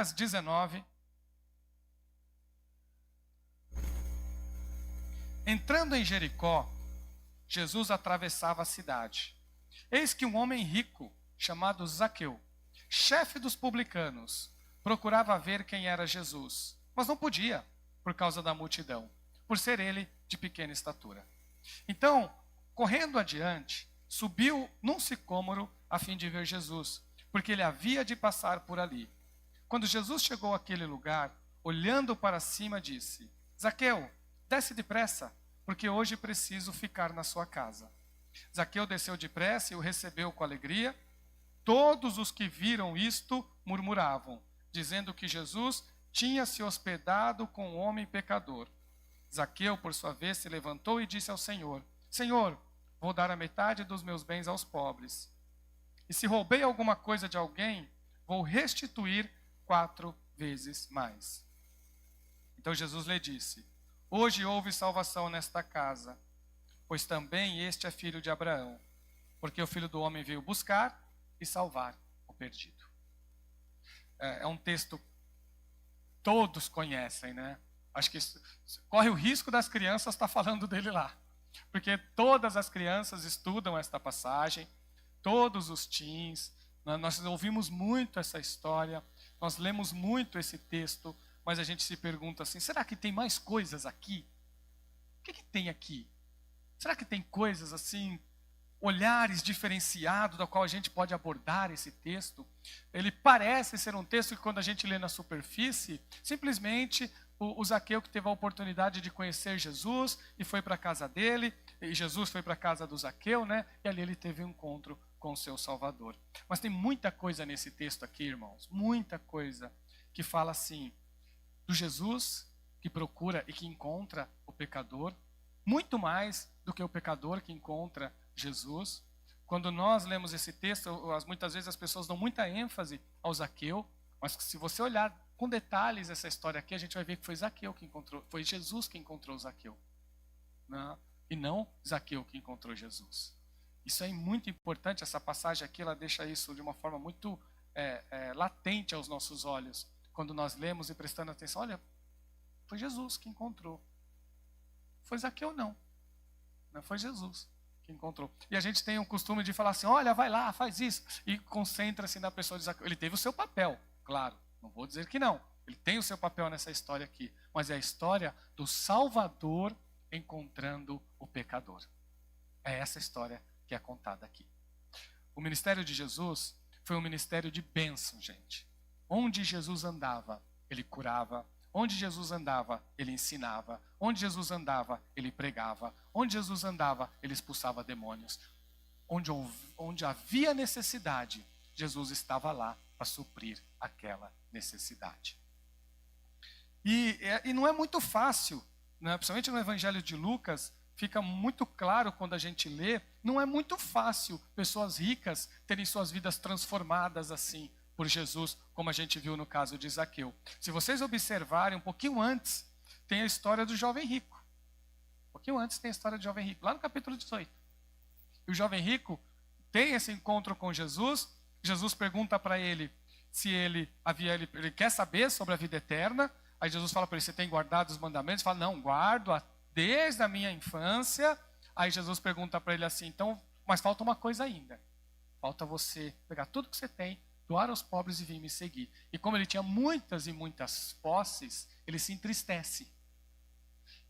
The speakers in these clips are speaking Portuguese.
Lucas 19. Entrando em Jericó, Jesus atravessava a cidade. Eis que um homem rico, chamado Zaqueu, chefe dos publicanos, procurava ver quem era Jesus, mas não podia, por causa da multidão, por ser ele de pequena estatura. Então, correndo adiante, subiu num sicômoro a fim de ver Jesus, porque ele havia de passar por ali. Quando Jesus chegou àquele lugar, olhando para cima, disse: Zaqueu, desce depressa, porque hoje preciso ficar na sua casa. Zaqueu desceu depressa e o recebeu com alegria. Todos os que viram isto murmuravam, dizendo que Jesus tinha se hospedado com um homem pecador. Zaqueu, por sua vez, se levantou e disse ao Senhor: Senhor, vou dar a metade dos meus bens aos pobres. E se roubei alguma coisa de alguém, vou restituir 4 vezes mais. Então Jesus lhe disse: Hoje houve salvação nesta casa, pois também este é filho de Abraão, porque o Filho do Homem veio buscar e salvar o perdido. É um texto que todos conhecem, né? Acho que corre o risco das crianças estar falando dele lá, porque todas as crianças estudam esta passagem, todos os teens, nós ouvimos muito essa história, nós lemos muito esse texto, mas a gente se pergunta assim, será que tem mais coisas aqui? O que tem aqui? Será que tem coisas assim, olhares diferenciados da qual a gente pode abordar esse texto? Ele parece ser um texto que quando a gente lê na superfície, simplesmente o Zaqueu que teve a oportunidade de conhecer Jesus e foi para a casa dele, e Jesus foi para a casa do Zaqueu, né? E ali ele teve um encontro com o seu Salvador. Mas tem muita coisa nesse texto aqui, irmãos, muita coisa que fala assim, do Jesus que procura e que encontra o pecador, muito mais do que o pecador que encontra Jesus. Quando nós lemos esse texto, muitas vezes as pessoas dão muita ênfase ao Zaqueu, mas se você olhar com detalhes essa história aqui, a gente vai ver que foi Zaqueu que encontrou, foi Jesus que encontrou Zaqueu, né? E não Zaqueu que encontrou Jesus. Isso é muito importante, essa passagem aqui, ela deixa isso de uma forma muito latente aos nossos olhos. Quando nós lemos e prestando atenção, olha, foi Jesus que encontrou. Foi Zaqueu não foi Jesus que encontrou. E a gente tem o costume de falar assim, olha, vai lá, faz isso, e concentra-se na pessoa de Zaqueu. Ele teve o seu papel, claro, não vou dizer que não. Ele tem o seu papel nessa história aqui, mas é a história do Salvador encontrando o pecador. É essa história que é contada aqui. O ministério de Jesus foi um ministério de bênção, gente. Onde Jesus andava, ele curava. Onde Jesus andava, ele ensinava. Onde Jesus andava, ele pregava. Onde Jesus andava, ele expulsava demônios. Onde havia necessidade, Jesus estava lá para suprir aquela necessidade. E não é muito fácil, né? Principalmente no Evangelho de Lucas, fica muito claro quando a gente lê, não é muito fácil pessoas ricas terem suas vidas transformadas assim por Jesus, como a gente viu no caso de Zaqueu. Se vocês observarem um pouquinho antes, tem a história do jovem rico. Um pouquinho antes tem a história do jovem rico, lá no capítulo 18. E o jovem rico tem esse encontro com Jesus, Jesus pergunta para ele se ele quer saber sobre a vida eterna. Aí Jesus fala para ele, você tem guardado os mandamentos? Ele fala, não, guardo desde a minha infância. Aí Jesus pergunta para ele assim, então, mas falta uma coisa ainda. Falta você pegar tudo que você tem, doar aos pobres e vir me seguir. E como ele tinha muitas e muitas posses, ele se entristece.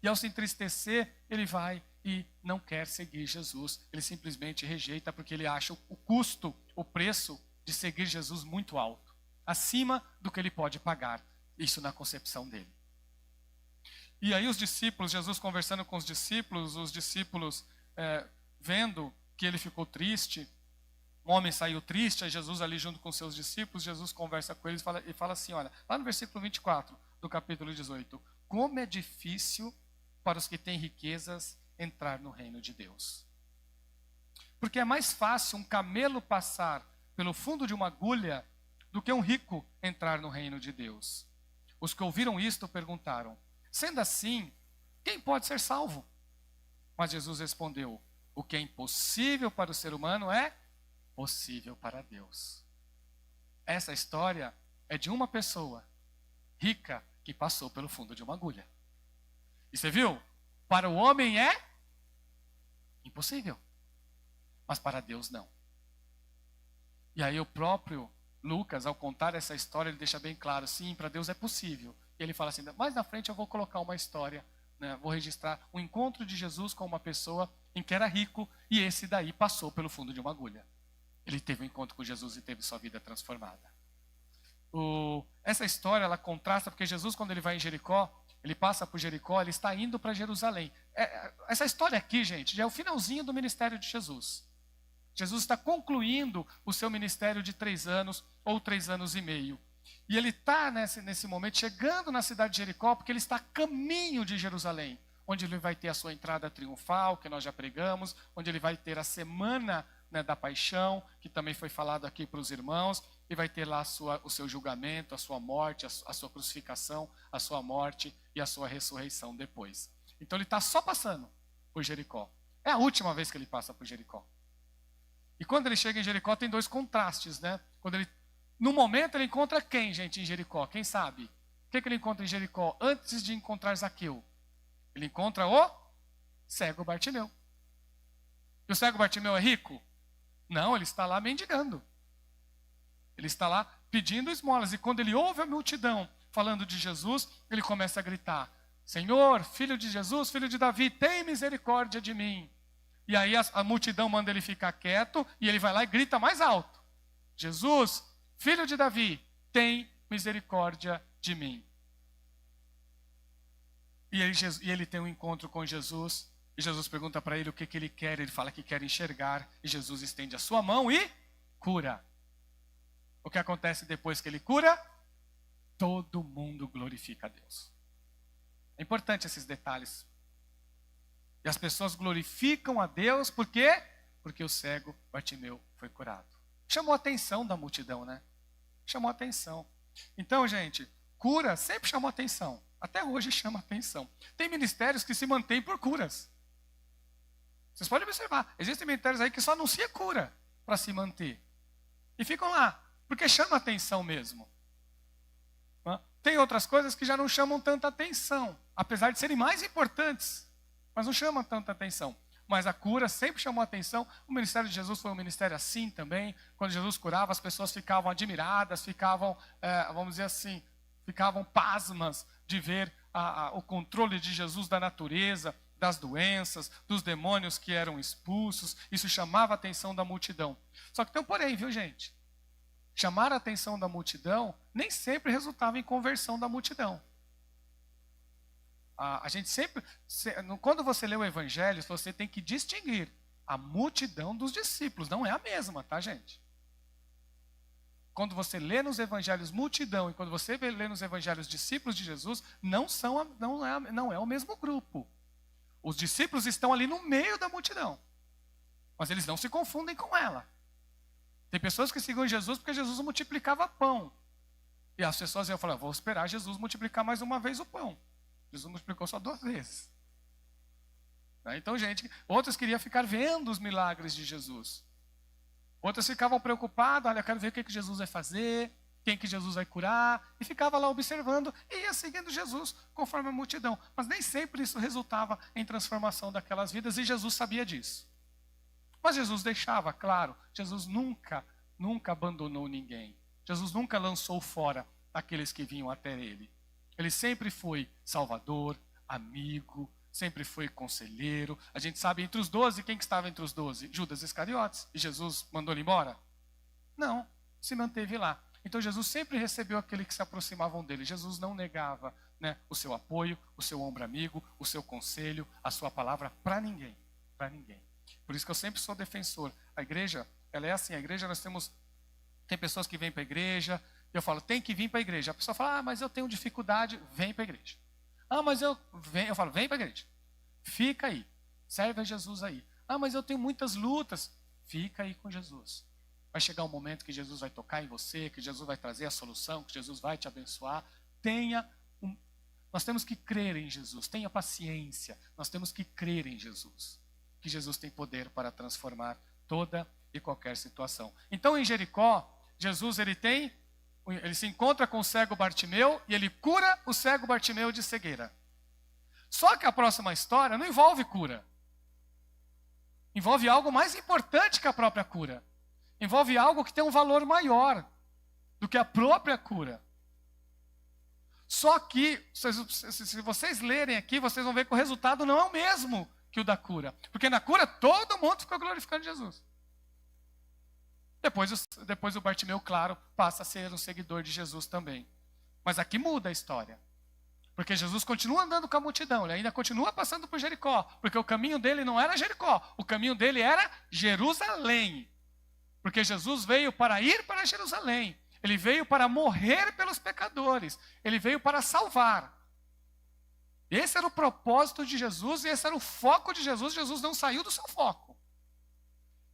E ao se entristecer, ele vai e não quer seguir Jesus. Ele simplesmente rejeita porque ele acha o custo, o preço de seguir Jesus muito alto. Acima do que ele pode pagar. Isso na concepção dele. E aí os discípulos, Jesus conversando com os discípulos vendo que ele ficou triste, o homem saiu triste, aí Jesus ali junto com seus discípulos, Jesus conversa com eles e fala assim, olha, lá no versículo 24 do capítulo 18, como é difícil para os que têm riquezas entrar no reino de Deus. Porque é mais fácil um camelo passar pelo fundo de uma agulha do que um rico entrar no reino de Deus. Os que ouviram isto perguntaram, sendo assim, quem pode ser salvo? Mas Jesus respondeu, o que é impossível para o ser humano é possível para Deus. Essa história é de uma pessoa rica que passou pelo fundo de uma agulha. E você viu? Para o homem é impossível, mas para Deus não. E aí o próprio Lucas, ao contar essa história, ele deixa bem claro, sim, para Deus é possível. E ele fala assim, mais na frente eu vou colocar uma história, né, vou registrar um encontro de Jesus com uma pessoa em que era rico, e esse daí passou pelo fundo de uma agulha. Ele teve um encontro com Jesus e teve sua vida transformada. Essa história, ela contrasta, porque Jesus, quando ele vai em Jericó, ele passa por Jericó, ele está indo para Jerusalém. Essa história aqui, gente, já é o finalzinho do ministério de Jesus. Jesus está concluindo o seu ministério de 3 anos ou 3 anos e meio. E ele está nesse momento chegando na cidade de Jericó, porque ele está a caminho de Jerusalém, onde ele vai ter a sua entrada triunfal, que nós já pregamos, onde ele vai ter a semana, né, da paixão, que também foi falado aqui para os irmãos, e vai ter lá o seu julgamento, a sua morte, a sua crucificação, a sua morte e a sua ressurreição depois. Então ele está só passando por Jericó. É a última vez que ele passa por Jericó. E quando ele chega em Jericó, tem 2 contrastes, né? No momento ele encontra quem, gente, em Jericó? Quem sabe? O que ele encontra em Jericó antes de encontrar Zaqueu? Ele encontra o cego Bartimeu. E o cego Bartimeu é rico? Não, ele está lá mendigando. Ele está lá pedindo esmolas. E quando ele ouve a multidão falando de Jesus, ele começa a gritar, Senhor, filho de Jesus, filho de Davi, tem misericórdia de mim. E aí a multidão manda ele ficar quieto, e ele vai lá e grita mais alto, Jesus, filho de Davi, tem misericórdia de mim. E ele tem um encontro com Jesus, e Jesus pergunta para ele o que ele quer, ele fala que quer enxergar, e Jesus estende a sua mão e cura. O que acontece depois que ele cura? Todo mundo glorifica a Deus. É importante esses detalhes. E as pessoas glorificam a Deus, por quê? Porque o cego Bartimeu foi curado. Chamou a atenção da multidão, né? Chamou a atenção. Então, gente, cura sempre chamou atenção. Até hoje chama atenção. Tem ministérios que se mantêm por curas. Vocês podem observar. Existem ministérios aí que só anunciam cura para se manter. E ficam lá, porque chama atenção mesmo. Tem outras coisas que já não chamam tanta atenção, apesar de serem mais importantes, mas não chamam tanta atenção. Mas a cura sempre chamou atenção. O ministério de Jesus foi um ministério assim também. Quando Jesus curava, as pessoas ficavam admiradas, ficavam, vamos dizer assim, ficavam pasmas de ver o controle de Jesus da natureza, das doenças, dos demônios que eram expulsos. Isso chamava a atenção da multidão. Só que tem um porém, viu, gente? Chamar a atenção da multidão nem sempre resultava em conversão da multidão. A gente sempre, quando você lê o Evangelho, você tem que distinguir a multidão dos discípulos. Não é a mesma, tá, gente? Quando você lê nos Evangelhos multidão e quando você lê nos Evangelhos discípulos de Jesus, não é o mesmo grupo. Os discípulos estão ali no meio da multidão, mas eles não se confundem com ela. Tem pessoas que seguem Jesus porque Jesus multiplicava pão. E as pessoas iam falar, vou esperar Jesus multiplicar mais uma vez o pão. Jesus multiplicou só 2 vezes. Então, gente, outros queriam ficar vendo os milagres de Jesus. Outros ficavam preocupados, olha, eu quero ver o que Jesus vai fazer, quem que Jesus vai curar. E ficava lá observando e ia seguindo Jesus conforme a multidão. Mas nem sempre isso resultava em transformação daquelas vidas e Jesus sabia disso. Mas Jesus deixava claro, Jesus nunca abandonou ninguém. Jesus nunca lançou fora aqueles que vinham até ele. Ele sempre foi salvador, amigo, sempre foi conselheiro. A gente sabe, entre os 12, quem que estava entre os 12? Judas Iscariotes. E Jesus mandou ele embora? Não, se manteve lá. Então Jesus sempre recebeu aqueles que se aproximavam dele. Jesus não negava, né, o seu apoio, o seu ombro amigo, o seu conselho, a sua palavra para ninguém. Para ninguém. Por isso que eu sempre sou defensor. A igreja, ela é assim, a igreja tem pessoas que vêm para a igreja, eu falo, tem que vir para a igreja. A pessoa fala, mas eu tenho dificuldade, vem para a igreja. Mas eu falo, vem para a igreja. Fica aí, serve a Jesus aí. Mas eu tenho muitas lutas. Fica aí com Jesus. Vai chegar um momento que Jesus vai tocar em você, que Jesus vai trazer a solução, que Jesus vai te abençoar. Nós temos que crer em Jesus, tenha paciência. Nós temos que crer em Jesus. Que Jesus tem poder para transformar toda e qualquer situação. Então, em Jericó, Jesus ele tem ele se encontra com o cego Bartimeu e ele cura o cego Bartimeu de cegueira. Só que a próxima história não envolve cura. Envolve algo mais importante que a própria cura. Envolve algo que tem um valor maior do que a própria cura. Só que, se vocês lerem aqui, vocês vão ver que o resultado não é o mesmo que o da cura. Porque na cura todo mundo ficou glorificando Jesus. Depois o Bartimeu, claro, passa a ser um seguidor de Jesus também. Mas aqui muda a história. Porque Jesus continua andando com a multidão, ele ainda continua passando por Jericó. Porque o caminho dele não era Jericó, o caminho dele era Jerusalém. Porque Jesus veio para ir para Jerusalém. Ele veio para morrer pelos pecadores. Ele veio para salvar. Esse era o propósito de Jesus e esse era o foco de Jesus. Jesus não saiu do seu foco.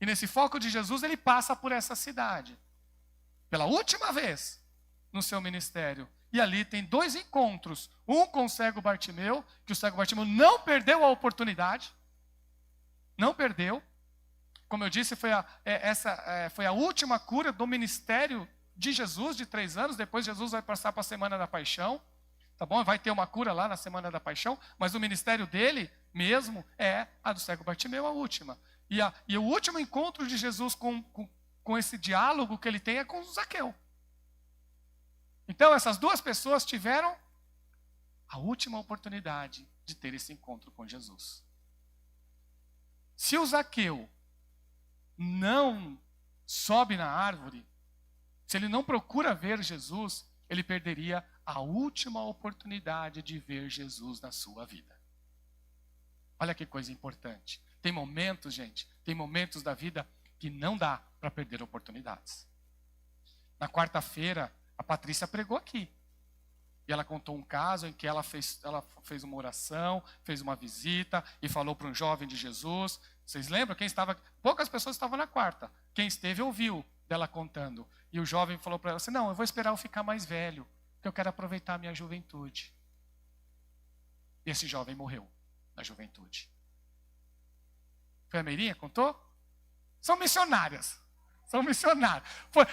E nesse foco de Jesus, ele passa por essa cidade. Pela última vez no seu ministério. E ali tem 2 encontros. Um com o cego Bartimeu, que o cego Bartimeu não perdeu a oportunidade. Não perdeu. Como eu disse, foi a última cura do ministério de Jesus, de 3 anos. Depois Jesus vai passar para a Semana da Paixão. Tá bom? Vai ter uma cura lá na Semana da Paixão. Mas o ministério dele mesmo é a do cego Bartimeu, a última. E o último encontro de Jesus com esse diálogo que ele tem é com o Zaqueu. Então essas 2 pessoas tiveram a última oportunidade de ter esse encontro com Jesus. Se o Zaqueu não sobe na árvore, se ele não procura ver Jesus, ele perderia a última oportunidade de ver Jesus na sua vida. Olha que coisa importante. Tem momentos, gente, tem momentos da vida que não dá para perder oportunidades. Na quarta-feira, a Patrícia pregou aqui. E ela contou um caso em que ela fez uma oração, fez uma visita e falou para um jovem de Jesus. Vocês lembram? Poucas pessoas estavam na quarta. Quem esteve ouviu dela contando. E o jovem falou para ela assim, não, eu vou esperar eu ficar mais velho, porque eu quero aproveitar a minha juventude. E esse jovem morreu na juventude. Foi a Meirinha que contou? São missionárias. São missionárias.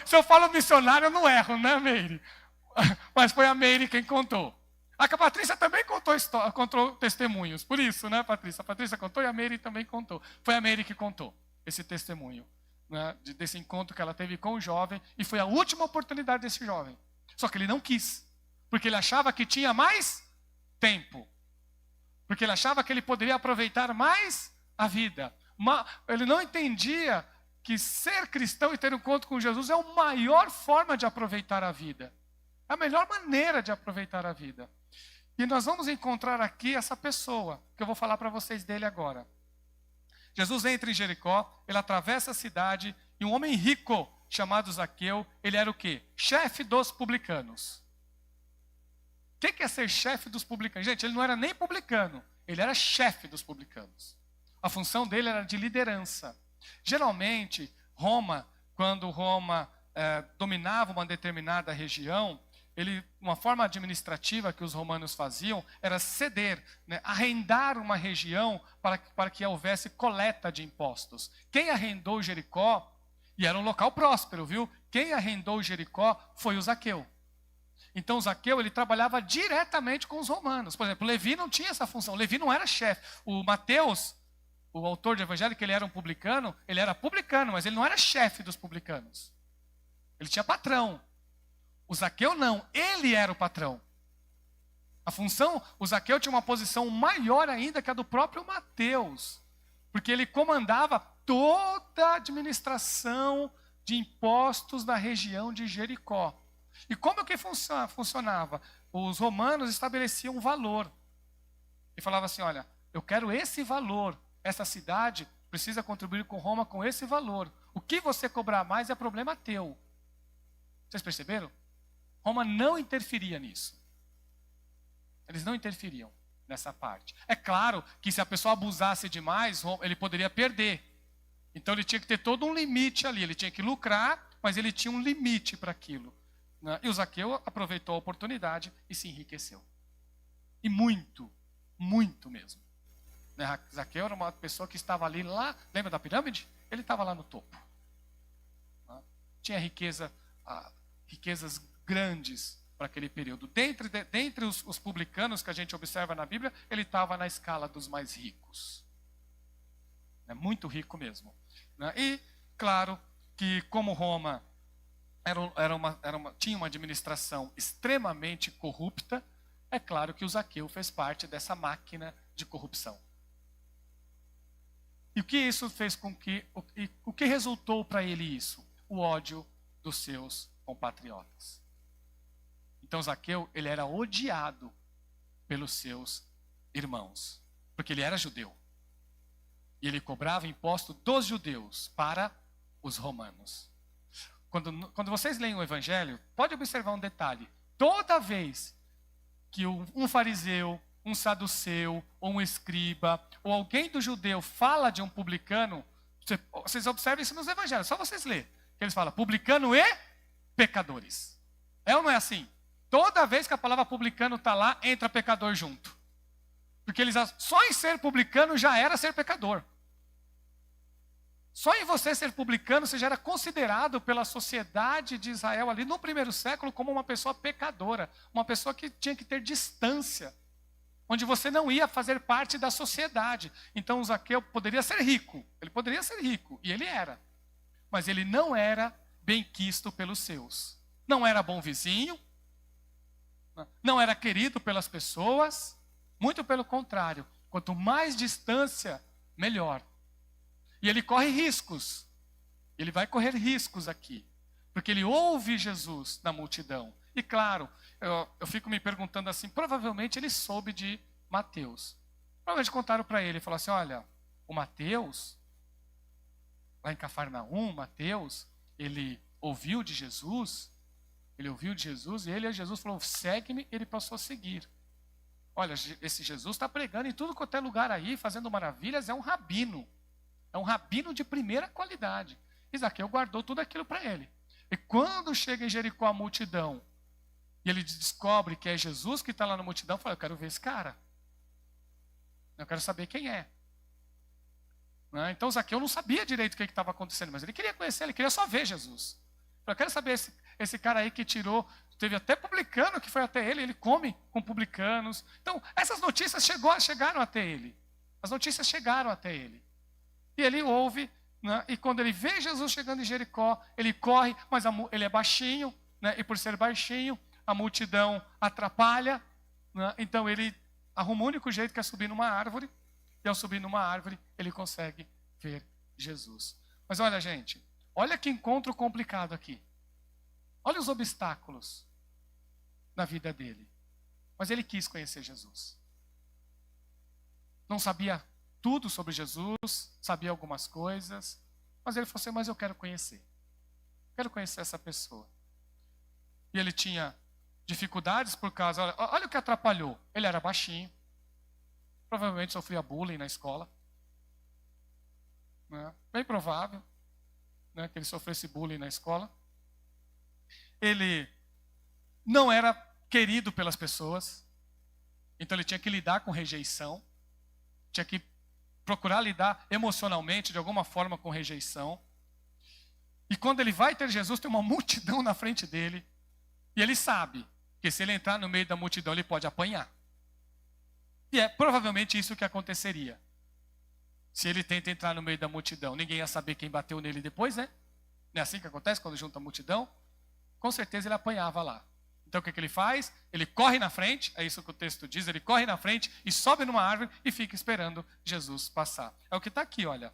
Se eu falo missionário, eu não erro, né, Meire? Mas foi a Meire quem contou. A Patrícia também contou testemunhos. Por isso, né, Patrícia? A Patrícia contou e a Meire também contou. Foi a Meire que contou esse testemunho, né, desse encontro que ela teve com o jovem. E foi a última oportunidade desse jovem. Só que ele não quis. Porque ele achava que tinha mais tempo. Porque ele achava que ele poderia aproveitar mais a vida. Ele não entendia que ser cristão e ter um encontro com Jesus é a maior forma de aproveitar a vida. É a melhor maneira de aproveitar a vida. E nós vamos encontrar aqui essa pessoa, que eu vou falar para vocês dele agora. Jesus entra em Jericó, ele atravessa a cidade, e um homem rico, chamado Zaqueu, ele era o quê? Chefe dos publicanos. O que é ser chefe dos publicanos? Gente, ele não era nem publicano, ele era chefe dos publicanos. A função dele era de liderança. Geralmente, quando Roma dominava uma determinada região, uma forma administrativa que os romanos faziam era ceder, né, arrendar uma região para que houvesse coleta de impostos. Quem arrendou Jericó, e era um local próspero, viu? Quem arrendou Jericó foi o Zaqueu. Então o Zaqueu, ele trabalhava diretamente com os romanos. Por exemplo, Levi não tinha essa função, Levi não era chefe. O Mateus, o autor do evangelho, que ele era publicano, mas ele não era chefe dos publicanos. Ele tinha patrão. O Zaqueu não, ele era o patrão. O Zaqueu tinha uma posição maior ainda que a do próprio Mateus, porque ele comandava toda a administração de impostos na região de Jericó. E como que funcionava? Os romanos estabeleciam um valor. E falavam assim, olha, eu quero esse valor. Essa cidade precisa contribuir com Roma com esse valor. O que você cobrar mais é problema teu. Vocês perceberam? Roma não interferia nisso. Eles não interferiam nessa parte. É claro que se a pessoa abusasse demais, ele poderia perder. Então ele tinha que ter todo um limite ali. Ele tinha que lucrar, mas ele tinha um limite para aquilo. E o Zaqueu aproveitou a oportunidade e se enriqueceu. E muito, muito mesmo. Zaqueu era uma pessoa que estava ali lá, lembra da pirâmide? Ele estava lá no topo. Tinha riquezas grandes para aquele período. Dentre os publicanos que a gente observa na Bíblia, ele estava na escala dos mais ricos. É muito rico mesmo. Né? E, claro, que como Roma tinha uma administração extremamente corrupta, é claro que o Zaqueu fez parte dessa máquina de corrupção. E o que isso fez com que... O que resultou para ele isso? O ódio dos seus compatriotas. Então Zaqueu, ele era odiado pelos seus irmãos, porque ele era judeu. E ele cobrava imposto dos judeus para os romanos. Quando vocês leem o Evangelho, pode observar um detalhe. Toda vez que um fariseu, um saduceu, ou um escriba, ou alguém do judeu fala de um publicano, vocês observam isso nos Evangelhos, só vocês lerem. Eles falam publicano e pecadores. É ou não é assim? Toda vez que a palavra publicano está lá, entra pecador junto. Porque só em ser publicano já era ser pecador. Só em você ser publicano, você já era considerado pela sociedade de Israel ali no primeiro século como uma pessoa pecadora. Uma pessoa que tinha que ter distância. Onde você não ia fazer parte da sociedade. Então o Zaqueu poderia ser rico. Ele poderia ser rico, e ele era. Mas ele não era benquisto pelos seus. Não era bom vizinho. Não era querido pelas pessoas. Muito pelo contrário. Quanto mais distância, melhor. E ele corre riscos. Ele vai correr riscos aqui. Porque ele ouve Jesus na multidão. E claro, eu fico me perguntando assim, provavelmente ele soube de Mateus. Provavelmente contaram para ele, falaram assim, olha, o Mateus, lá em Cafarnaum, Mateus, ele ouviu de Jesus, e Jesus falou, segue-me, ele passou a seguir. Olha, esse Jesus está pregando em tudo quanto é lugar aí, fazendo maravilhas, é um rabino. É um rabino de primeira qualidade. E Zaqueu guardou tudo aquilo para ele. E quando chega em Jericó a multidão, e ele descobre que é Jesus que está lá na multidão, fala, eu quero ver esse cara. Eu quero saber quem é. Então Zaqueu não sabia direito o que estava acontecendo, mas ele queria conhecer, ele queria só ver Jesus. Eu quero saber esse cara aí que tirou, teve até publicano que foi até ele come com publicanos. Então, essas notícias chegaram até ele. As notícias chegaram até ele. E ele ouve, né? E quando ele vê Jesus chegando em Jericó, ele corre, mas ele é baixinho, né? E por ser baixinho, a multidão atrapalha, né? Então ele arruma o único jeito que é subir numa árvore, e ao subir numa árvore, ele consegue ver Jesus. Mas olha, gente, olha que encontro complicado aqui. Olha os obstáculos na vida dele. Mas ele quis conhecer Jesus. Não sabia tudo sobre Jesus, sabia algumas coisas, mas ele falou assim, mas eu quero conhecer. Quero conhecer essa pessoa. E ele tinha dificuldades por causa, olha o que atrapalhou. Ele era baixinho, provavelmente sofria bullying na escola. Né? Bem provável, né, que ele sofresse bullying na escola. Ele não era querido pelas pessoas, então ele tinha que lidar com rejeição, tinha que procurar lidar emocionalmente, de alguma forma, com rejeição. E quando ele vai ter Jesus, tem uma multidão na frente dele, e ele sabe que se ele entrar no meio da multidão, ele pode apanhar. E é provavelmente isso que aconteceria. Se ele tenta entrar no meio da multidão, ninguém ia saber quem bateu nele depois, né? Não é assim que acontece quando junta a multidão? Com certeza ele apanhava lá. Então o que ele faz? Ele corre na frente, é isso que o texto diz, ele corre na frente e sobe numa árvore e fica esperando Jesus passar. É o que está aqui, olha.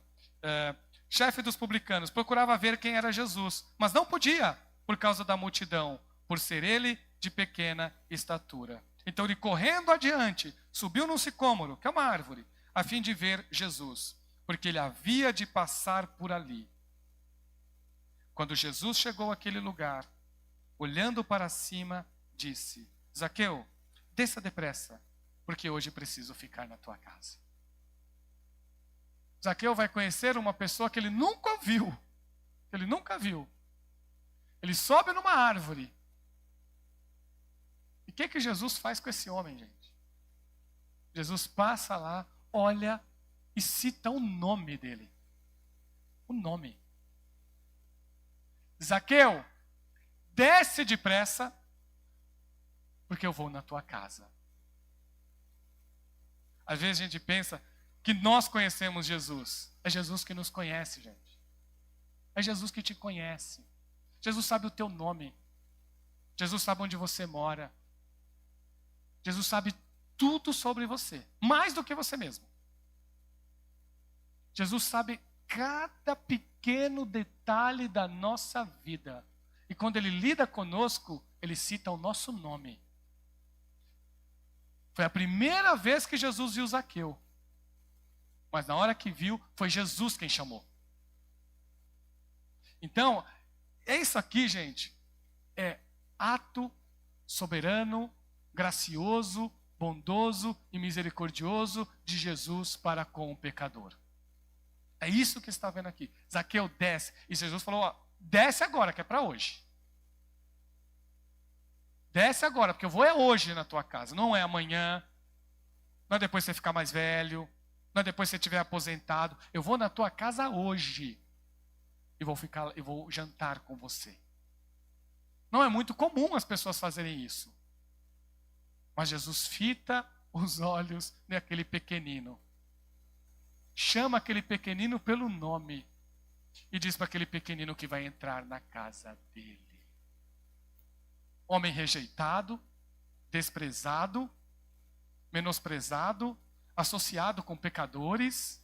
Chefe dos publicanos procurava ver quem era Jesus, mas não podia por causa da multidão, por ser ele de pequena estatura. Então ele correndo adiante, subiu num sicômoro, que é uma árvore, a fim de ver Jesus, porque ele havia de passar por ali. Quando Jesus chegou àquele lugar, olhando para cima, disse, Zaqueu, desça depressa, porque hoje preciso ficar na tua casa. Zaqueu vai conhecer uma pessoa que ele nunca viu. Ele nunca viu. Ele sobe numa árvore. E o que Jesus faz com esse homem, gente? Jesus passa lá, olha e cita o nome dele. O nome. Zaqueu, desce depressa, porque eu vou na tua casa. Às vezes a gente pensa que nós conhecemos Jesus. É Jesus que nos conhece, gente. É Jesus que te conhece. Jesus sabe o teu nome. Jesus sabe onde você mora. Jesus sabe tudo sobre você, mais do que você mesmo. Jesus sabe cada pequeno detalhe da nossa vida. E quando Ele lida conosco, Ele cita o nosso nome. Foi a primeira vez que Jesus viu Zaqueu. Mas na hora que viu, foi Jesus quem chamou. Então, isso aqui, gente, é ato soberano, gracioso, bondoso e misericordioso de Jesus para com o pecador. É isso que está vendo aqui. Zaqueu desce. E Jesus falou, ó, desce agora, que é para hoje. Desce agora, porque eu vou hoje na tua casa. Não é amanhã. Não é depois você ficar mais velho. Não é depois você estiver aposentado. Eu vou na tua casa hoje. E vou jantar com você. Não é muito comum as pessoas fazerem isso. Mas Jesus fita os olhos daquele pequenino. Chama aquele pequenino pelo nome. E diz para aquele pequenino que vai entrar na casa dele. Homem rejeitado, desprezado, menosprezado, associado com pecadores,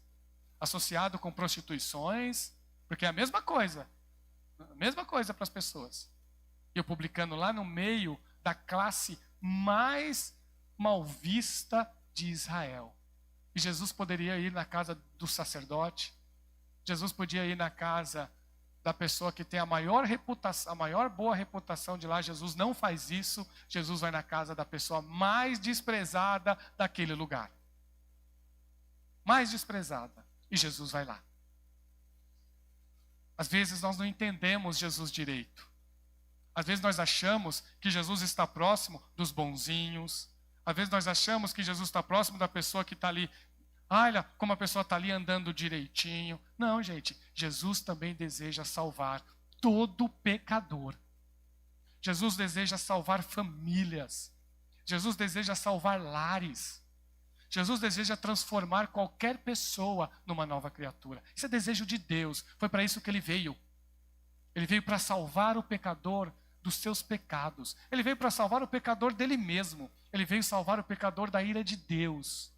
associado com prostituições, porque é a mesma coisa para as pessoas. E o publicano lá no meio da classe mais mal vista de Israel. E Jesus poderia ir na casa do sacerdote, Jesus podia ir na casa da pessoa que tem a maior reputação, a maior boa reputação de lá. Jesus não faz isso. Jesus vai na casa da pessoa mais desprezada daquele lugar. Mais desprezada. E Jesus vai lá. Às vezes nós não entendemos Jesus direito. Às vezes nós achamos que Jesus está próximo dos bonzinhos. Às vezes nós achamos que Jesus está próximo da pessoa que está ali. Olha como a pessoa está ali andando direitinho. Não, gente. Jesus também deseja salvar todo pecador. Jesus deseja salvar famílias. Jesus deseja salvar lares. Jesus deseja transformar qualquer pessoa numa nova criatura. Isso é desejo de Deus. Foi para isso que Ele veio. Ele veio para salvar o pecador dos seus pecados. Ele veio para salvar o pecador dele mesmo. Ele veio salvar o pecador da ira de Deus.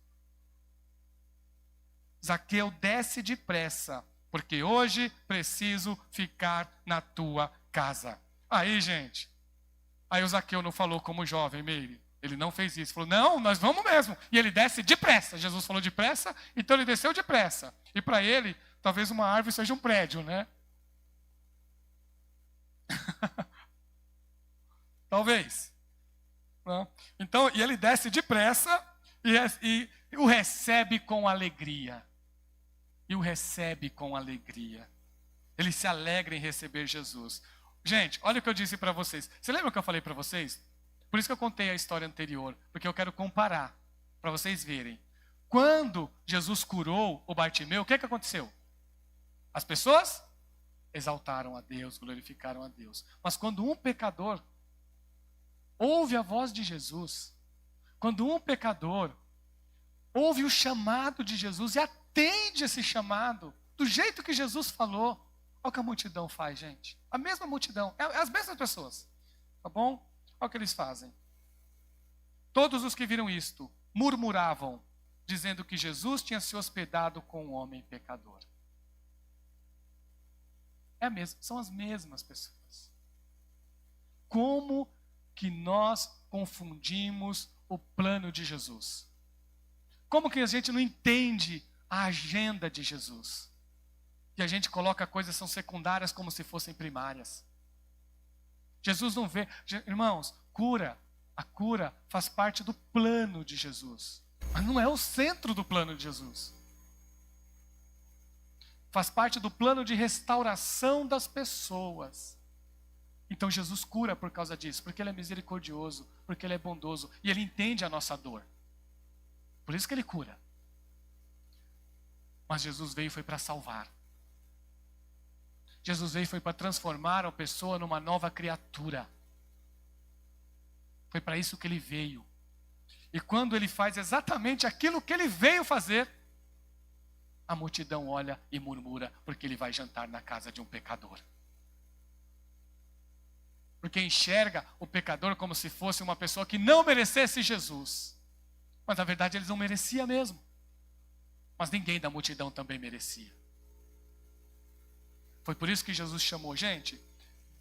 Zaqueu, desce depressa, porque hoje preciso ficar na tua casa. Aí, gente, aí o Zaqueu não falou como jovem, Meire. Ele não fez isso. Falou, não, nós vamos mesmo. E ele desce depressa. Jesus falou depressa, então ele desceu depressa. E para ele, talvez uma árvore seja um prédio, né? Talvez. Não? Então, e ele desce depressa e o recebe com alegria. E o recebe com alegria. Ele se alegra em receber Jesus. Gente, olha o que eu disse para vocês. Você lembra o que eu falei para vocês? Por isso que eu contei a história anterior. Porque eu quero comparar, para vocês verem. Quando Jesus curou o Bartimeu, o que aconteceu? As pessoas exaltaram a Deus, glorificaram a Deus. Mas quando um pecador ouve a voz de Jesus, quando um pecador ouve o chamado de Jesus e atende esse chamado, do jeito que Jesus falou, olha o que a multidão faz, gente. A mesma multidão, as mesmas pessoas. Tá bom? Olha o que eles fazem. Todos os que viram isto murmuravam, dizendo que Jesus tinha se hospedado com um homem pecador. São as mesmas pessoas. Como que nós confundimos o plano de Jesus? Como que a gente não entende a agenda de Jesus? E a gente coloca coisas que são secundárias como se fossem primárias. Jesus não vê. Irmãos, a cura faz parte do plano de Jesus. Mas não é o centro do plano de Jesus. Faz parte do plano de restauração das pessoas. Então Jesus cura por causa disso, porque Ele é misericordioso, porque Ele é bondoso e Ele entende a nossa dor. Por isso que Ele cura. Mas Jesus veio foi para salvar. Jesus veio foi para transformar a pessoa numa nova criatura. Foi para isso que ele veio. E quando ele faz exatamente aquilo que ele veio fazer, a multidão olha e murmura, porque ele vai jantar na casa de um pecador. Porque enxerga o pecador como se fosse uma pessoa que não merecesse Jesus. Mas na verdade eles não mereciam mesmo. Mas ninguém da multidão também merecia. Foi por isso que Jesus chamou, gente,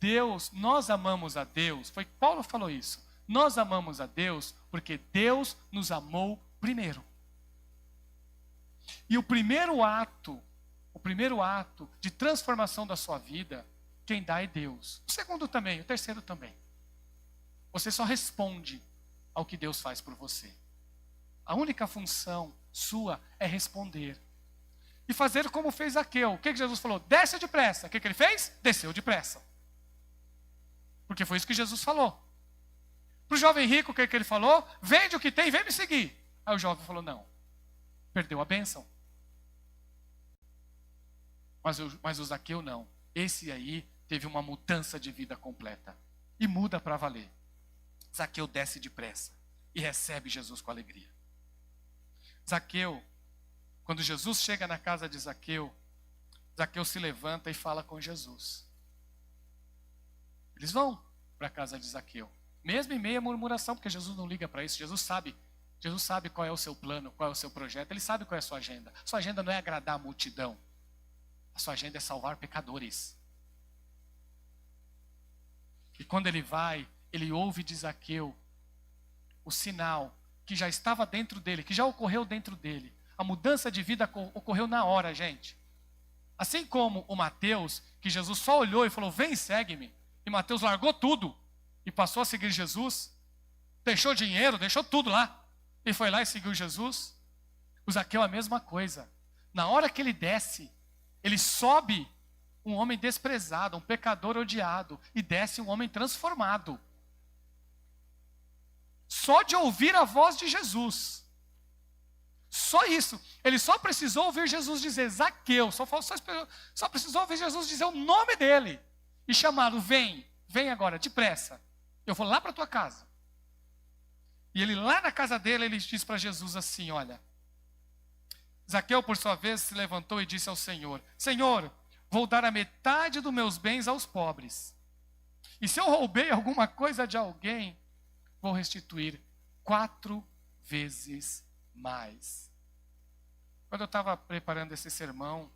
Deus, nós amamos a Deus. Foi Paulo falou isso. Nós amamos a Deus porque Deus nos amou primeiro. E o primeiro ato de transformação da sua vida, quem dá é Deus. O segundo também, o terceiro também. Você só responde ao que Deus faz por você. A única função sua é responder. E fazer como fez Zaqueu. O que Jesus falou? Desce depressa. O que ele fez? Desceu depressa. Porque foi isso que Jesus falou. Para o jovem rico, o que ele falou? Vende o que tem e vem me seguir. Aí o jovem falou, não. Perdeu a bênção. Mas o Zaqueu não. Esse aí teve uma mudança de vida completa. E muda para valer. Zaqueu desce depressa. E recebe Jesus com alegria. Zaqueu, quando Jesus chega na casa de Zaqueu, Zaqueu se levanta e fala com Jesus. Eles vão para a casa de Zaqueu. Mesmo em meia murmuração, porque Jesus não liga para isso. Jesus sabe qual é o seu plano, qual é o seu projeto. Ele sabe qual é a sua agenda. Sua agenda não é agradar a multidão. A sua agenda é salvar pecadores. E quando ele vai, ele ouve de Zaqueu o sinal que já estava dentro dele, que já ocorreu dentro dele. A mudança de vida ocorreu na hora, gente. Assim como o Mateus, que Jesus só olhou e falou, vem, segue-me. E Mateus largou tudo e passou a seguir Jesus. Deixou dinheiro, deixou tudo lá. E foi lá e seguiu Jesus. O Zaqueu a mesma coisa. Na hora que ele desce, ele sobe um homem desprezado, um pecador odiado. E desce um homem transformado. Só de ouvir a voz de Jesus. Só isso. Ele só precisou ouvir Jesus dizer, Zaqueu. Só precisou ouvir Jesus dizer o nome dele. E chamá-lo, vem agora, depressa. Eu vou lá para a tua casa. E ele lá na casa dele, ele diz para Jesus assim, olha. Zaqueu, por sua vez, se levantou e disse ao Senhor, Senhor, vou dar a metade dos meus bens aos pobres. E se eu roubei alguma coisa de alguém, vou restituir 4 vezes mais. Quando eu estava preparando esse sermão,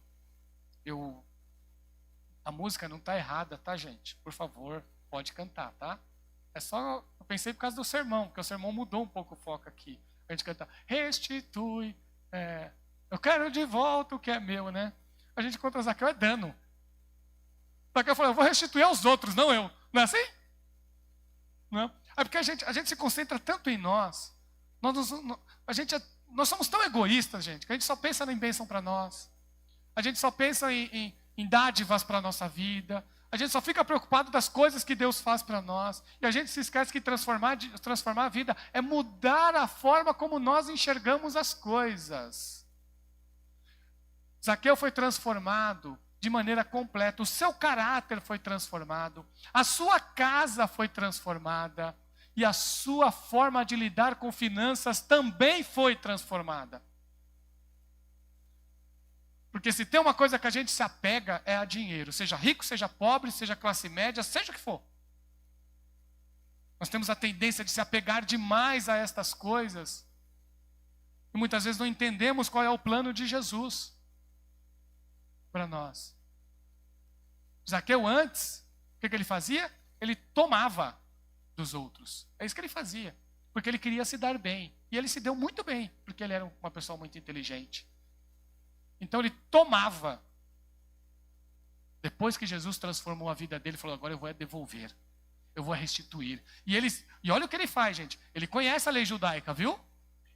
a música não está errada, tá, gente? Por favor, pode cantar, tá? É só, eu pensei por causa do sermão, porque o sermão mudou um pouco o foco aqui. A gente canta, restitui, eu quero de volta o que é meu, né? A gente contra Zaqueu é dano. Zaqueu falou, eu vou restituir aos outros, não eu. Não é assim? Não. É porque a gente se concentra tanto em nós. Nós somos tão egoístas, gente, que a gente só pensa em bênção para nós. A gente só pensa em dádivas para a nossa vida. A gente só fica preocupado das coisas que Deus faz para nós. E a gente se esquece que transformar a vida é mudar a forma como nós enxergamos as coisas. Zaqueu foi transformado de maneira completa. O seu caráter foi transformado. A sua casa foi transformada. E a sua forma de lidar com finanças também foi transformada. Porque se tem uma coisa que a gente se apega é a dinheiro. Seja rico, seja pobre, seja classe média, seja o que for. Nós temos a tendência de se apegar demais a estas coisas. E muitas vezes não entendemos qual é o plano de Jesus para nós. Zaqueu antes, o que ele fazia? Ele tomava dos outros. É isso que ele fazia. Porque ele queria se dar bem. E ele se deu muito bem, porque ele era uma pessoa muito inteligente. Então ele tomava. Depois que Jesus transformou a vida dele, ele falou, agora eu vou devolver. Eu vou restituir. E olha o que ele faz, gente. Ele conhece a lei judaica, viu?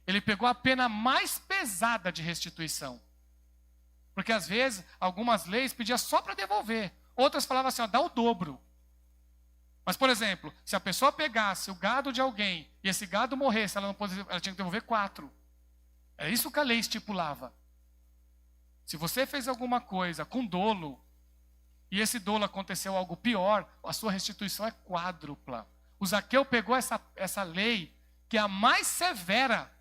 Ele pegou a pena mais pesada de restituição. Porque às vezes, algumas leis pediam só para devolver. Outras falavam assim, ó, dá o dobro. Mas, por exemplo, se a pessoa pegasse o gado de alguém e esse gado morresse, ela tinha que devolver 4. É isso que a lei estipulava. Se você fez alguma coisa com dolo, e esse dolo aconteceu algo pior, a sua restituição é quádrupla. O Zaqueu pegou essa lei, que é a mais severa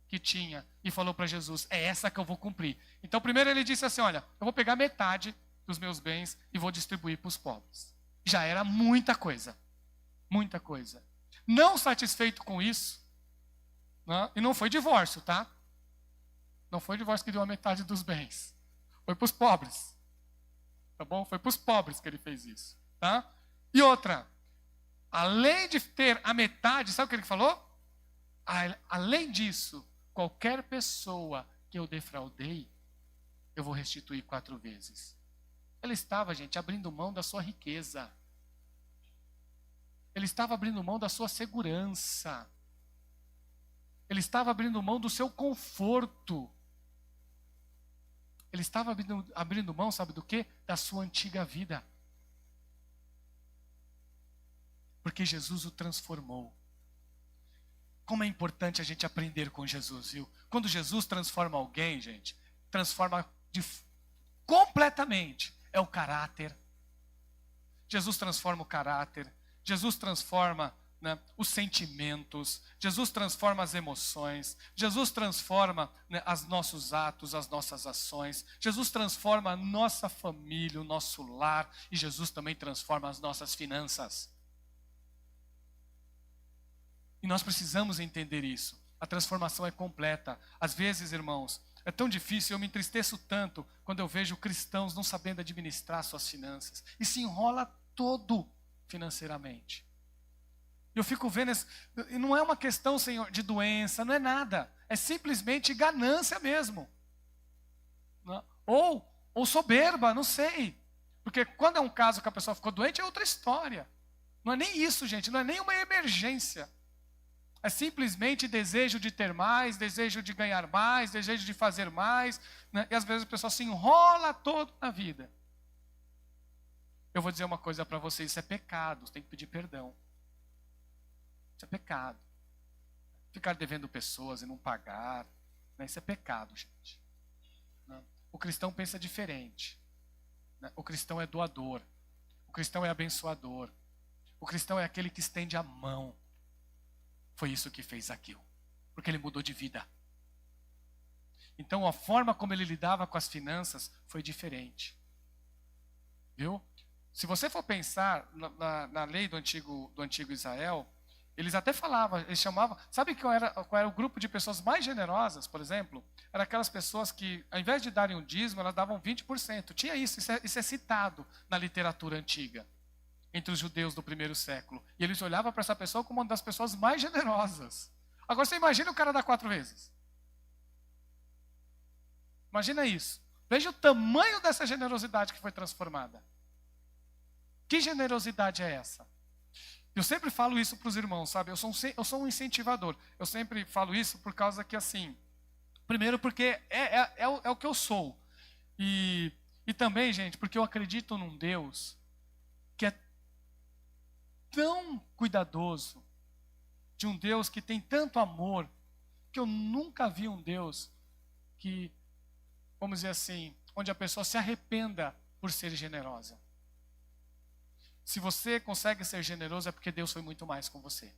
que tinha, e falou para Jesus, é essa que eu vou cumprir. Então primeiro ele disse assim, olha, eu vou pegar metade dos meus bens e vou distribuir para os pobres. Já era muita coisa. Muita coisa. Não satisfeito com isso, né? E não foi divórcio, tá? Não foi divórcio que deu a metade dos bens. Foi para os pobres. Tá bom? Foi para os pobres que ele fez isso. Tá? E outra, além de ter a metade, sabe o que ele falou? Além disso, qualquer pessoa que eu defraudei, eu vou restituir 4 vezes. Ele estava, gente, abrindo mão da sua riqueza. Ele estava abrindo mão da sua segurança. Ele estava abrindo mão do seu conforto. Ele estava abrindo mão, sabe do quê? Da sua antiga vida. Porque Jesus o transformou. Como é importante a gente aprender com Jesus, viu? Quando Jesus transforma alguém, gente, transforma completamente. É o caráter. Jesus transforma o caráter. Jesus transforma, né, os sentimentos. Jesus transforma as emoções. Jesus transforma, né, os nossos atos, as nossas ações. Jesus transforma a nossa família, o nosso lar. E Jesus também transforma as nossas finanças. E nós precisamos entender isso. A transformação é completa. Às vezes, irmãos, é tão difícil, eu me entristeço tanto quando eu vejo cristãos não sabendo administrar suas finanças. E se enrola todo financeiramente. Eu fico vendo, e não é uma questão, Senhor, de doença, não é nada. É simplesmente ganância mesmo. Ou soberba, não sei. Porque quando é um caso que a pessoa ficou doente, é outra história. Não é nem isso, gente, não é nem uma emergência. É simplesmente desejo de ter mais, desejo de ganhar mais, desejo de fazer mais, né? E às vezes a pessoa se enrola todo na vida. Eu vou dizer uma coisa para vocês, isso é pecado, você tem que pedir perdão. Isso é pecado. Ficar devendo pessoas e não pagar, né? Isso é pecado, gente. O cristão pensa diferente. Né? O cristão é doador. O cristão é abençoador. O cristão é aquele que estende a mão. Foi isso que fez Zaqueu, porque ele mudou de vida. Então a forma como ele lidava com as finanças foi diferente. Viu? Se você for pensar na lei do antigo Israel, eles até falavam, eles chamavam, sabe qual era o grupo de pessoas mais generosas, por exemplo? Era aquelas pessoas que, ao invés de darem um dízimo, elas davam 20%. Tinha isso é citado na literatura antiga. Entre os judeus do primeiro século. E eles olhavam para essa pessoa como uma das pessoas mais generosas. Agora você imagina o cara dar 4 vezes. Imagina isso. Veja o tamanho dessa generosidade que foi transformada. Que generosidade é essa? Eu sempre falo isso para os irmãos, sabe? Eu sou um incentivador. Eu sempre falo isso por causa que, assim, primeiro porque é o que eu sou. E também, gente, porque eu acredito num Deus que é tão cuidadoso, de um Deus que tem tanto amor, que eu nunca vi um Deus que, vamos dizer assim, onde a pessoa se arrependa por ser generosa. Se você consegue ser generoso é porque Deus foi muito mais com você.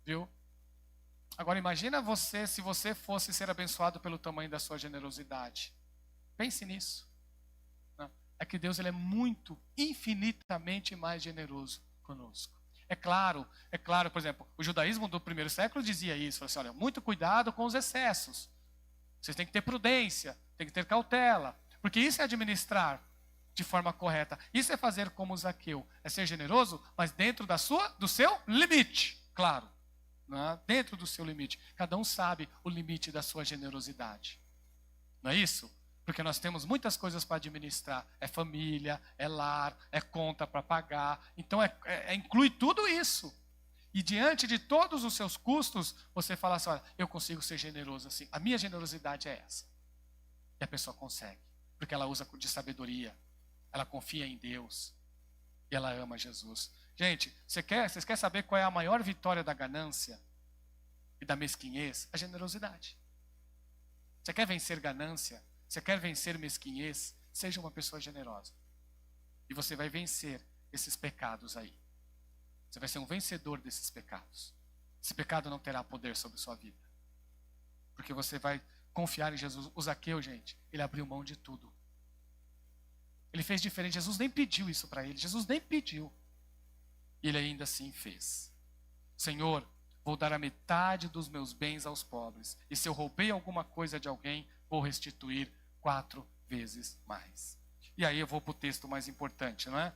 Viu? Agora imagina você, se você fosse ser abençoado pelo tamanho da sua generosidade. Pense nisso. É que Deus ele é muito, infinitamente mais generoso conosco. É claro, por exemplo, o judaísmo do primeiro século dizia isso, assim, olha, muito cuidado com os excessos. Vocês têm que ter prudência, tem que ter cautela, porque isso é administrar de forma correta. Isso é fazer como Zaqueu, é ser generoso, mas dentro do seu limite, claro. Né? Dentro do seu limite. Cada um sabe o limite da sua generosidade. Não é isso? Porque nós temos muitas coisas para administrar. É família, é lar, é conta para pagar. Então, inclui tudo isso. E diante de todos os seus custos, você fala assim, olha, eu consigo ser generoso assim. A minha generosidade é essa. E a pessoa consegue. Porque ela usa de sabedoria. Ela confia em Deus. E ela ama Jesus. Gente, vocês querem saber qual é a maior vitória da ganância e da mesquinhez? A generosidade. Você quer vencer ganância? Você quer vencer mesquinhez? Seja uma pessoa generosa. E você vai vencer esses pecados aí. Você vai ser um vencedor desses pecados. Esse pecado não terá poder sobre sua vida. Porque você vai confiar em Jesus. O Zaqueu, gente, ele abriu mão de tudo. Ele fez diferente. Jesus nem pediu isso para ele. Jesus nem pediu. E ele ainda assim fez. Senhor, vou dar a metade dos meus bens aos pobres. E se eu roubei alguma coisa de alguém, vou restituir 4 vezes mais. E aí eu vou para o texto mais importante, não é?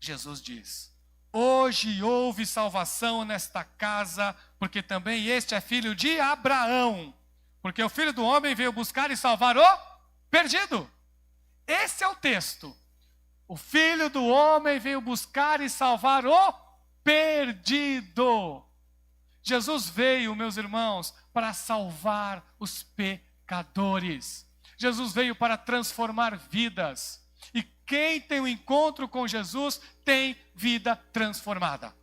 Jesus diz: hoje houve salvação nesta casa, porque também este é filho de Abraão. Porque o Filho do Homem veio buscar e salvar o perdido. Esse é o texto. O Filho do Homem veio buscar e salvar o perdido. Jesus veio, meus irmãos, para salvar os pecadores. Jesus veio para transformar vidas. E quem tem um encontro com Jesus tem vida transformada.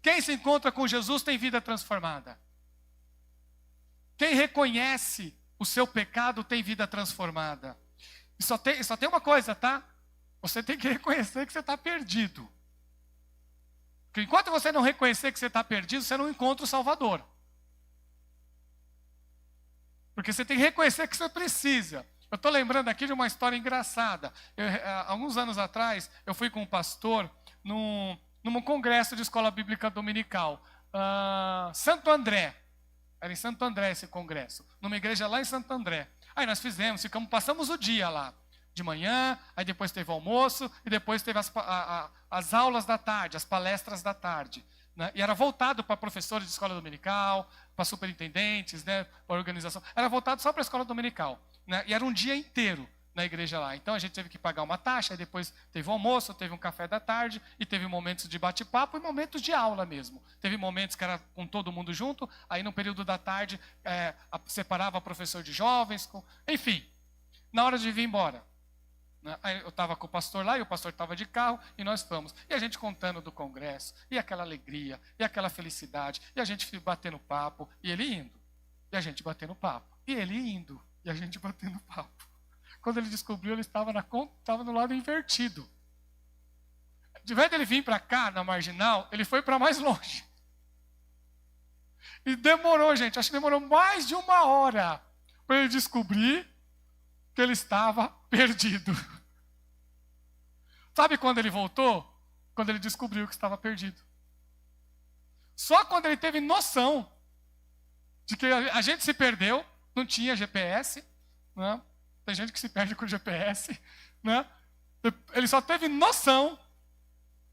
Quem se encontra com Jesus tem vida transformada. Quem reconhece o seu pecado tem vida transformada. E só tem uma coisa, tá? Você tem que reconhecer que você está perdido. Porque enquanto você não reconhecer que você está perdido, você não encontra o Salvador. Porque você tem que reconhecer que você precisa. Eu estou lembrando aqui de uma história engraçada. Alguns anos atrás, eu fui com um pastor num congresso de escola bíblica dominical. Santo André. Era em Santo André esse congresso. Numa igreja lá em Santo André. Aí nós passamos o dia lá. De manhã, aí depois teve o almoço, e depois teve as aulas da tarde, as palestras da tarde. Né? E era voltado para professores de escola dominical, para superintendentes, né, para organização. Era voltado só para a escola dominical. Né? E era um dia inteiro na igreja lá. Então a gente teve que pagar uma taxa, aí depois teve o almoço, teve um café da tarde, e teve momentos de bate-papo e momentos de aula mesmo. Teve momentos que era com todo mundo junto, aí no período da tarde separava professor de jovens, enfim. Na hora de vir embora, né? Aí eu estava com o pastor lá, e o pastor estava de carro, e nós fomos. E a gente contando do congresso, e aquela alegria, e aquela felicidade, e a gente batendo papo, e ele indo. E a gente batendo papo. E ele indo, e a gente batendo papo. Quando ele descobriu, ele estava no lado invertido. De vez de ele vir para cá, na marginal, ele foi para mais longe. E demorou, gente, acho que demorou mais de 1 hora para ele descobrir que ele estava perdido. Sabe quando ele voltou? Quando ele descobriu que estava perdido. Só quando ele teve noção de que a gente se perdeu, não tinha GPS, né? Tem gente que se perde com GPS, né? Ele só teve noção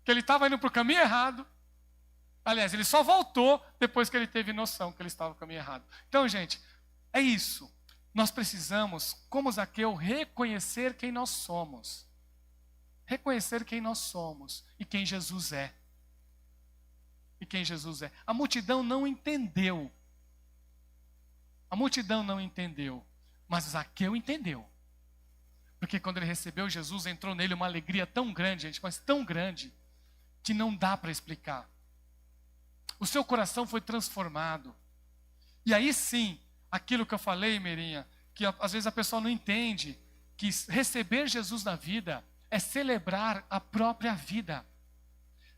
que ele estava indo para o caminho errado. Aliás, ele só voltou depois que ele teve noção que ele estava no caminho errado. Então, gente, é isso. Nós precisamos, como Zaqueu, reconhecer quem nós somos. Reconhecer quem nós somos e quem Jesus é. E quem Jesus é. A multidão não entendeu. A multidão não entendeu. Mas Zaqueu entendeu. Porque quando ele recebeu Jesus, entrou nele uma alegria tão grande, gente, mas tão grande, que não dá para explicar. O seu coração foi transformado. E aí sim, aquilo que eu falei, Meirinha, que às vezes a pessoa não entende, que receber Jesus na vida é celebrar a própria vida.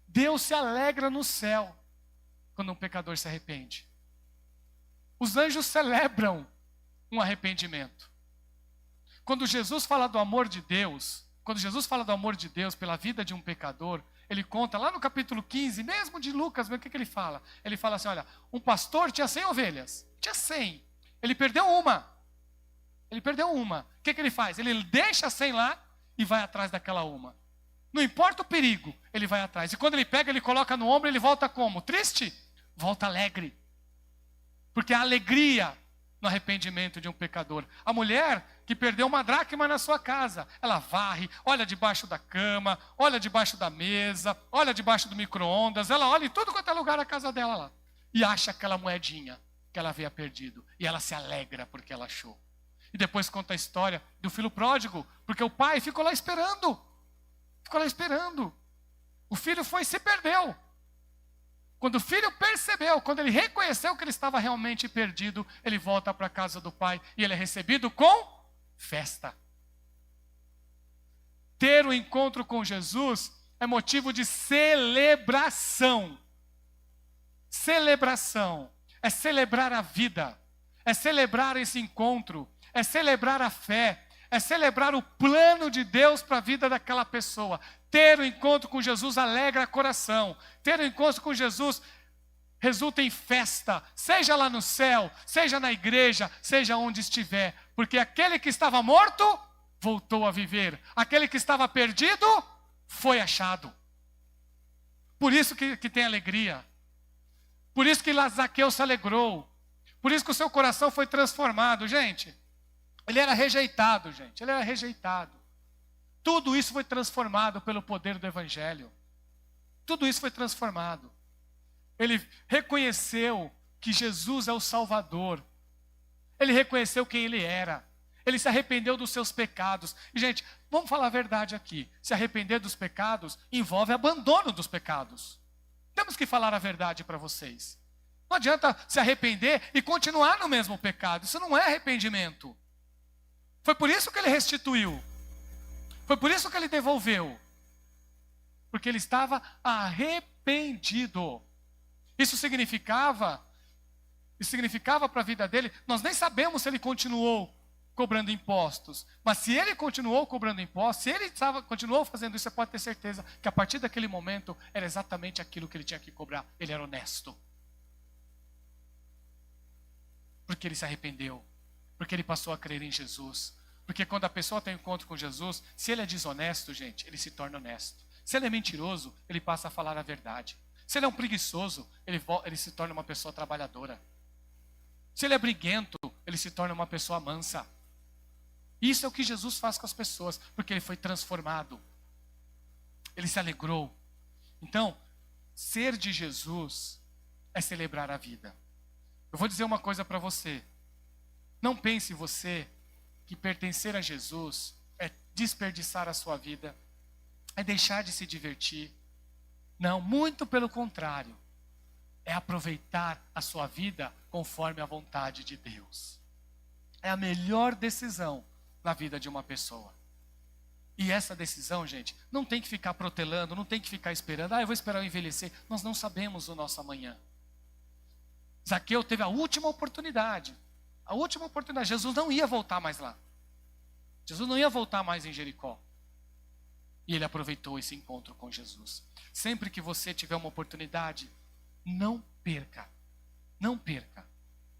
Deus se alegra no céu quando um pecador se arrepende. Os anjos celebram um arrependimento. Quando Jesus fala do amor de Deus, pela vida de um pecador, ele conta lá no capítulo 15, mesmo de Lucas, o que ele fala? Ele fala assim, olha, um pastor tinha 100 ovelhas, tinha 100, ele perdeu uma. O que ele faz? Ele deixa 100 lá e vai atrás daquela uma. Não importa o perigo, ele vai atrás. E quando ele pega, ele coloca no ombro, ele volta como? Triste? Volta alegre. Porque a alegria no arrependimento de um pecador. A mulher que perdeu uma dracma na sua casa, ela varre, olha debaixo da cama, olha debaixo da mesa, olha debaixo do micro-ondas, ela olha em tudo quanto é lugar na casa dela lá. E acha aquela moedinha que ela havia perdido. E ela se alegra porque ela achou. E depois conta a história do filho pródigo, porque o pai ficou lá esperando. O filho foi e se perdeu. Quando o filho percebeu, quando ele reconheceu que ele estava realmente perdido, ele volta para a casa do pai e ele é recebido com festa. Ter o encontro com Jesus é motivo de celebração. Celebração é celebrar a vida, é celebrar esse encontro, é celebrar a fé, é celebrar o plano de Deus para a vida daquela pessoa. Ter o encontro com Jesus alegra o coração. Ter o encontro com Jesus resulta em festa, seja lá no céu, seja na igreja, seja onde estiver. Porque aquele que estava morto, voltou a viver. Aquele que estava perdido, foi achado. Por isso que tem alegria. Por isso que Zaqueu se alegrou. Por isso que o seu coração foi transformado. Gente, ele era rejeitado, gente. Ele era rejeitado. Tudo isso foi transformado pelo poder do Evangelho. Tudo isso foi transformado. Ele reconheceu que Jesus é o Salvador. Ele reconheceu quem ele era. Ele se arrependeu dos seus pecados. E, gente, vamos falar a verdade aqui. Se arrepender dos pecados envolve abandono dos pecados. Temos que falar a verdade para vocês. Não adianta se arrepender e continuar no mesmo pecado. Isso não é arrependimento. Foi por isso que ele restituiu. Foi por isso que ele devolveu. Porque ele estava arrependido. Isso significava para a vida dele, nós nem sabemos se ele continuou cobrando impostos. Mas se ele continuou cobrando impostos, se ele continuou fazendo isso, você pode ter certeza que a partir daquele momento era exatamente aquilo que ele tinha que cobrar. Ele era honesto. Porque ele se arrependeu. Porque ele passou a crer em Jesus. Porque quando a pessoa tem um encontro com Jesus, se ele é desonesto, gente, ele se torna honesto. Se ele é mentiroso, ele passa a falar a verdade. Se ele é um preguiçoso, ele se torna uma pessoa trabalhadora. Se ele é briguento, ele se torna uma pessoa mansa. Isso é o que Jesus faz com as pessoas, porque ele foi transformado. Ele se alegrou. Então, ser de Jesus é celebrar a vida. Eu vou dizer uma coisa para você. Não pense você que pertencer a Jesus é desperdiçar a sua vida, é deixar de se divertir. Não, muito pelo contrário. É aproveitar a sua vida conforme a vontade de Deus. É a melhor decisão na vida de uma pessoa. E essa decisão, gente, não tem que ficar protelando, não tem que ficar esperando. Eu vou esperar eu envelhecer. Nós não sabemos o nosso amanhã. Zaqueu teve a última oportunidade. A última oportunidade. Jesus não ia voltar mais lá. Jesus não ia voltar mais em Jericó. E ele aproveitou esse encontro com Jesus. Sempre que você tiver uma oportunidade, não perca. Não perca.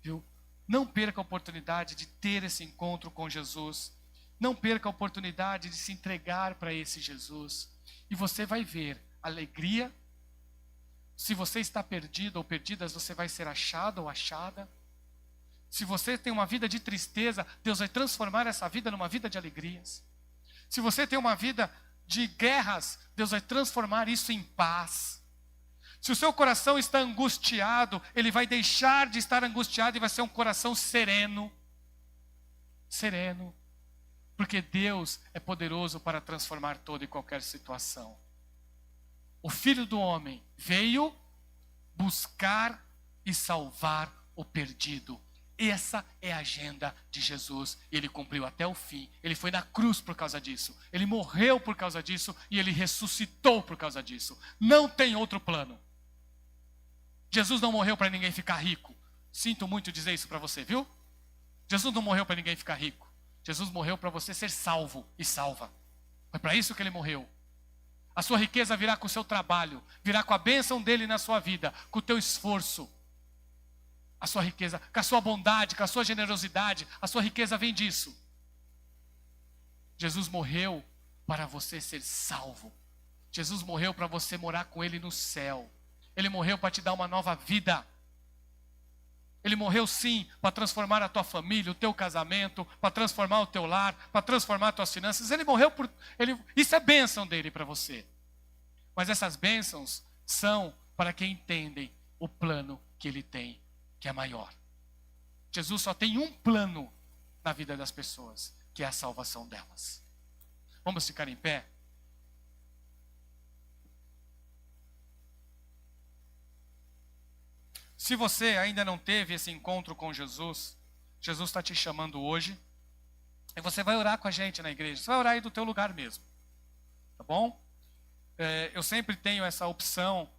Viu? Não perca a oportunidade de ter esse encontro com Jesus. Não perca a oportunidade de se entregar para esse Jesus. E você vai ver alegria. Se você está perdido ou perdidas, você vai ser achado ou achada. Se você tem uma vida de tristeza, Deus vai transformar essa vida numa vida de alegrias. Se você tem uma vida de guerras, Deus vai transformar isso em paz. Se o seu coração está angustiado, ele vai deixar de estar angustiado e vai ser um coração sereno. Sereno. Porque Deus é poderoso para transformar toda e qualquer situação. O Filho do Homem veio buscar e salvar o perdido. Essa é a agenda de Jesus. E ele cumpriu até o fim. Ele foi na cruz por causa disso. Ele morreu por causa disso. E ele ressuscitou por causa disso. Não tem outro plano. Jesus não morreu para ninguém ficar rico. Sinto muito dizer isso para você, viu? Jesus não morreu para ninguém ficar rico. Jesus morreu para você ser salvo e salva. Foi para isso que ele morreu. A sua riqueza virá com o seu trabalho. Virá com a bênção dele na sua vida. Com o teu esforço. A sua riqueza, com a sua bondade, com a sua generosidade. A sua riqueza vem disso. Jesus morreu para você ser salvo. Jesus morreu para você morar com ele no céu. Ele morreu para te dar uma nova vida. Ele morreu sim para transformar a tua família, o teu casamento, para transformar o teu lar, para transformar as tuas finanças. Ele morreu por... Isso é bênção dele para você. Mas essas bênçãos são para quem entendem o plano que ele tem, que é maior. Jesus só tem um plano na vida das pessoas, que é a salvação delas. Vamos ficar em pé? Se você ainda não teve esse encontro com Jesus, Jesus está te chamando hoje. E você vai orar com a gente na igreja. Você vai orar aí do teu lugar mesmo. Tá bom? eu sempre tenho essa opção,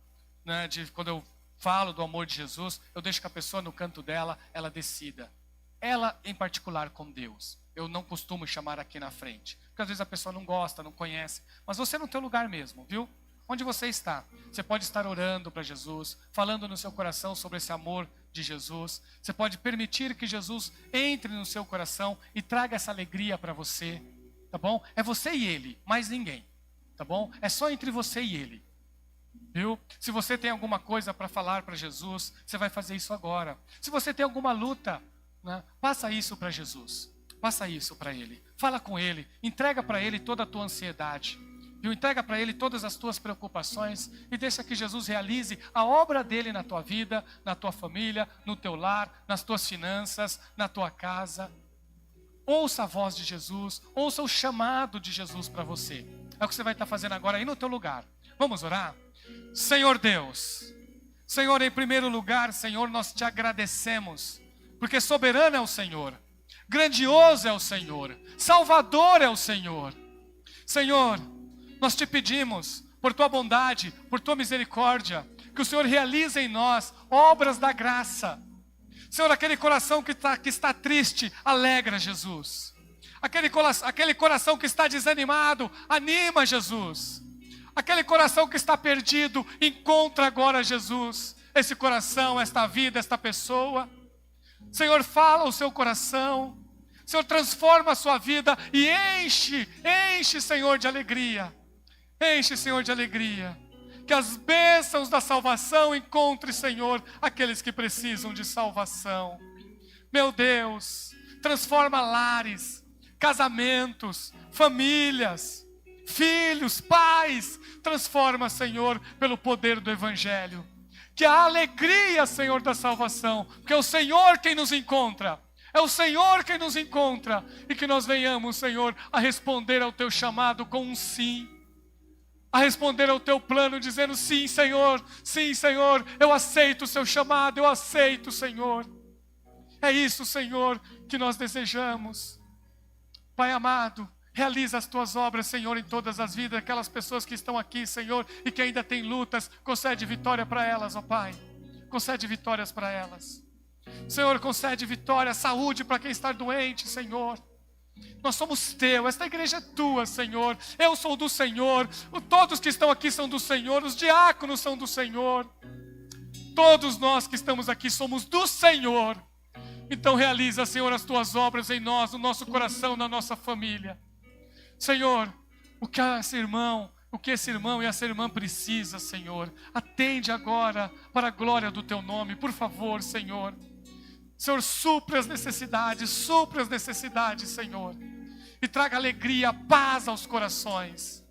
né, de quando eu falo do amor de Jesus, eu deixo que a pessoa no canto dela, ela decida. Ela em particular com Deus. Eu não costumo chamar aqui na frente, porque às vezes a pessoa não gosta, não conhece. Mas você no teu lugar mesmo, viu? Onde você está? Você pode estar orando para Jesus, falando no seu coração sobre esse amor de Jesus. Você pode permitir que Jesus entre no seu coração e traga essa alegria para você, tá bom? É você e Ele, mais ninguém, tá bom? É só entre você e Ele, viu? Se você tem alguma coisa para falar para Jesus, você vai fazer isso agora. Se você tem alguma luta, né, passa isso para Jesus, passa isso para Ele. Fala com Ele, entrega para Ele toda a tua ansiedade. Entrega para Ele todas as tuas preocupações e deixa que Jesus realize a obra dEle na tua vida, na tua família, no teu lar, nas tuas finanças, na tua casa. Ouça a voz de Jesus, ouça o chamado de Jesus para você. É o que você vai estar fazendo agora aí no teu lugar. Vamos orar? Senhor Deus, Senhor, em primeiro lugar, Senhor, nós te agradecemos, porque soberano é o Senhor, grandioso é o Senhor, salvador é o Senhor. Senhor, nós te pedimos, por tua bondade, por tua misericórdia, que o Senhor realize em nós obras da graça. Senhor, aquele coração que está triste, alegra, Jesus. Aquele coração que está desanimado, anima, Jesus. Aquele coração que está perdido, encontra agora, Jesus, esse coração, esta vida, esta pessoa. Senhor, fala o seu coração. Senhor, transforma a sua vida e enche, Senhor, de alegria. Enche, Senhor, de alegria. Que as bênçãos da salvação encontre, Senhor, aqueles que precisam de salvação. Meu Deus, transforma lares, casamentos, famílias, filhos, pais. Transforma, Senhor, pelo poder do Evangelho. Que a alegria, Senhor, da salvação, porque é o Senhor quem nos encontra. É o Senhor quem nos encontra. E que nós venhamos, Senhor, a responder ao teu chamado com um sim. A responder ao teu plano dizendo sim, Senhor, eu aceito o seu chamado, eu aceito, Senhor. É isso, Senhor, que nós desejamos. Pai amado, realiza as tuas obras, Senhor, em todas as vidas, aquelas pessoas que estão aqui, Senhor, e que ainda têm lutas, concede vitória para elas, ó Pai. Concede vitórias para elas. Senhor, concede vitória, saúde para quem está doente, Senhor. Nós somos teu, esta igreja é tua, Senhor. Eu sou do Senhor, todos que estão aqui são do Senhor, os diáconos são do Senhor. Todos nós que estamos aqui somos do Senhor. Então realiza, Senhor, as tuas obras em nós, no nosso coração, na nossa família. Senhor, o que esse irmão e essa irmã precisa, Senhor, atende agora para a glória do teu nome, por favor, Senhor. Senhor, supre as necessidades, Senhor. E traga alegria, paz aos corações.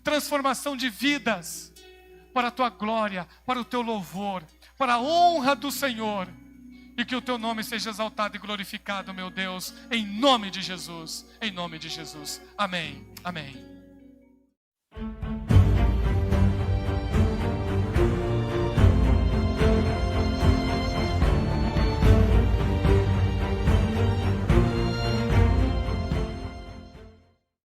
Transformação de vidas para a tua glória, para o teu louvor, para a honra do Senhor. E que o teu nome seja exaltado e glorificado, meu Deus, em nome de Jesus. Em nome de Jesus. Amém. Amém.